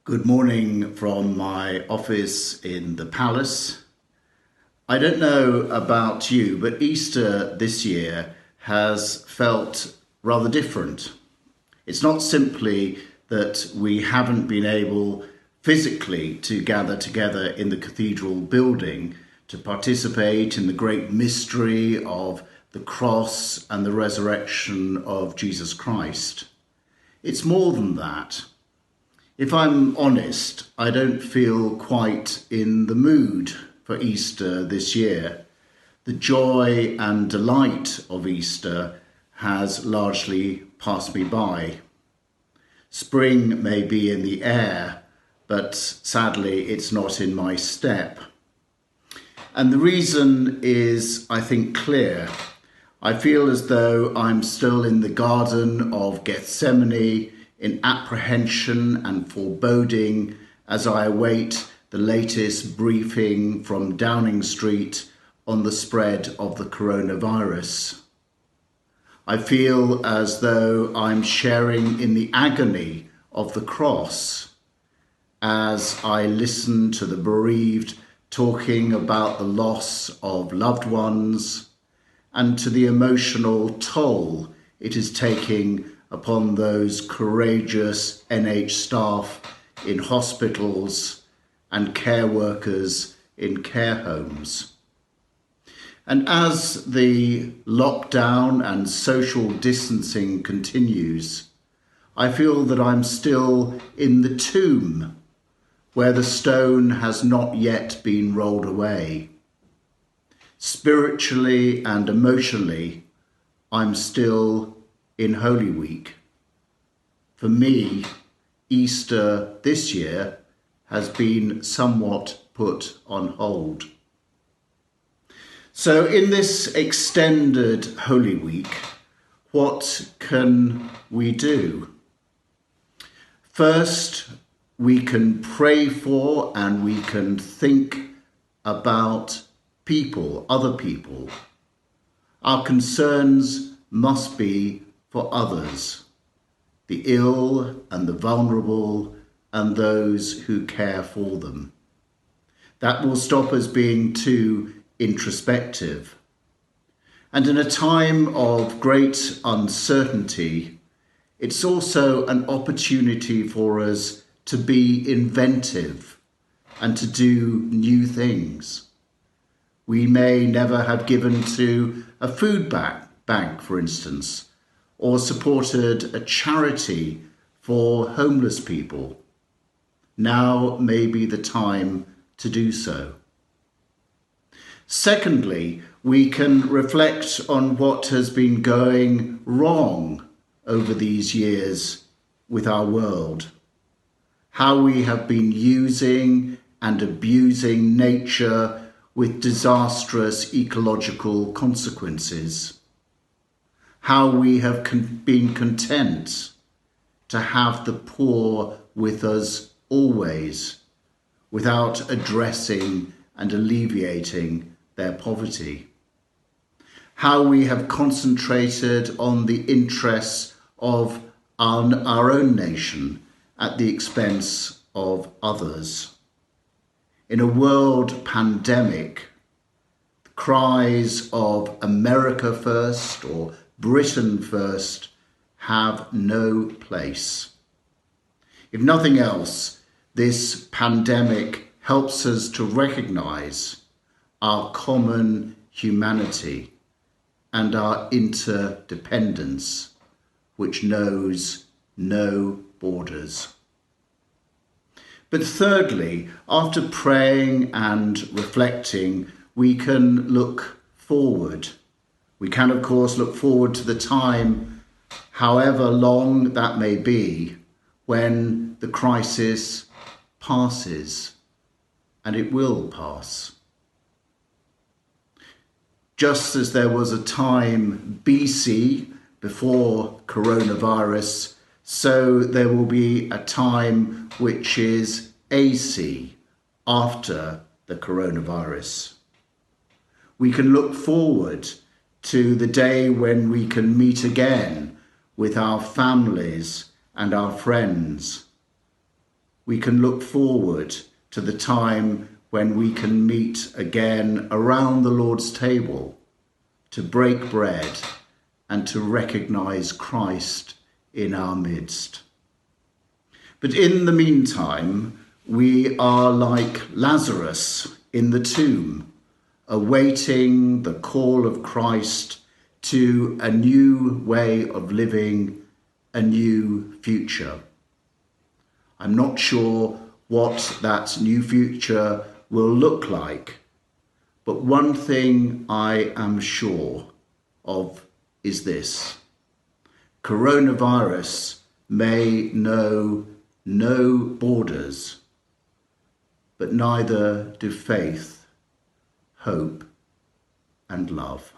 Good morning from my office in the palace. I don't know about you, but Easter this year has felt rather different. It's not simply that we haven't been able physically to gather together in the cathedral building to participate in the great mystery of the cross and the resurrection of Jesus Christ. It's more than that. If I'm honest, I don't feel quite in the mood for Easter this year. The joy and delight of Easter has largely passed me by. Spring may be in the air, but sadly it's not in my step. And the reason is, I think, clear. I feel as though I'm still in the Garden of Gethsemane, in apprehension and foreboding as I await the latest briefing from Downing Street on the spread of the coronavirus. I feel as though I'm sharing in the agony of the cross as I listen to the bereaved talking about the loss of loved ones and to the emotional toll it is taking upon those courageous NH staff in hospitals and care workers in care homes. And as the lockdown and social distancing continues, I feel that I'm still in the tomb where the stone has not yet been rolled away. Spiritually and emotionally, I'm still in Holy Week. For me, Easter this year has been somewhat put on hold. So in this extended Holy Week, what can we do? First, we can pray for and we can think about people, other people. Our concerns must be for others, the ill and the vulnerable and those who care for them. That will stop us being too introspective. And in a time of great uncertainty, it's also an opportunity for us to be inventive and to do new things. We may never have given to a food bank, for instance, or supported a charity for homeless people. Now may be the time to do so. Secondly, we can reflect on what has been going wrong over these years with our world, how we have been using and abusing nature with disastrous ecological consequences, how we have been content to have the poor with us always, without addressing and alleviating their poverty, how we have concentrated on the interests of our own nation at the expense of others. In a world pandemic, cries of America first or Britain first have no place. If nothing else, this pandemic helps us to recognize our common humanity and our interdependence, which knows no borders. But thirdly, after praying and reflecting, we can look forward. We can, of course, look forward to the time, however long that may be, when the crisis passes, and it will pass. Just as there was a time BC, before coronavirus, so there will be a time which is AC, after the coronavirus. We can look forward to the day when we can meet again with our families and our friends. we can look forward to the time when we can meet again around the Lord's table to break bread and to recognize Christ in our midst. But in the meantime, we are like Lazarus in the tomb, awaiting the call of Christ to a new way of living, a new future. I'm not sure what that new future will look like, but one thing I am sure of is this: coronavirus may know no borders, but neither do faith, hope, and love.